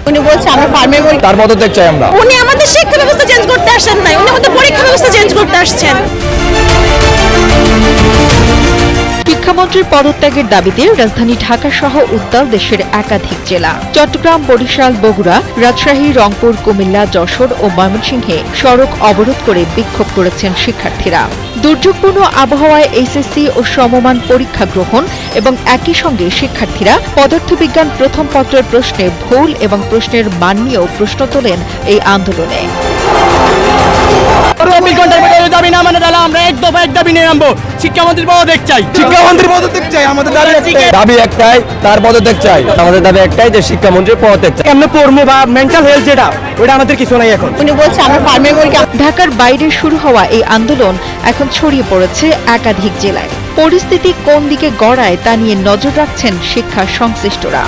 উনি বলছে আমরা ফার্মের পরীক্ষা, তার পদত্যাগ চাই আমরা। উনি আমাদের শিক্ষা ব্যবস্থা চেঞ্জ করতে আসেন নাই, উনি আমাদের পরীক্ষা ব্যবস্থা চেঞ্জ করতে আসছেন। শিক্ষামন্ত্রীর পদত্যাগের দাবিতে রাজধানী ঢাকা সহ উত্তাল দেশের একাধিক জেলা। চট্টগ্রাম, বরিশাল, বগুড়া, রাজশাহী, রংপুর, কুমিল্লা, যশোর ও ময়মনসিংহে সড়ক অবরোধ করে বিক্ষোভ করেছেন শিক্ষার্থীরা। দুর্যোগপূর্ণ আবহাওয়ায় এইচএসসি ও সমমান পরীক্ষা গ্রহণ এবং একই সঙ্গে শিক্ষার্থীরা পদার্থবিজ্ঞান প্রথম পত্রের প্রশ্নে ভুল এবং প্রশ্নের মান নিয়েও প্রশ্ন তোলেন এই আন্দোলনে। দাবি না মানে তাহলে আমরা এক দাবি নিয়ে নামবো। শিক্ষামন্ত্রীর পদত্যাগ চাই, শিক্ষামন্ত্রীর পদত্যাগ চাই। আমাদের দাবি একটাই, তার পদত্যাগ চাই। আমাদের দাবি একটাই যে শিক্ষামন্ত্রীর পদত্যাগ চাই। কেমনে পড়বো বা মেন্টাল হেলথ যেটা, ওটা আমাদের কিছু নাই এখন। উনি বলছে আমরা ফার্মের পরীক্ষা। ঢাকার বাইরে শুরু হওয়া এই আন্দোলন এখন ছড়িয়ে পড়েছে একাধিক জেলায়। পরিস্থিতি কোন দিকে গড়ায় তা নিয়ে নজর রাখছেন শিক্ষা সংশ্লিষ্টরা।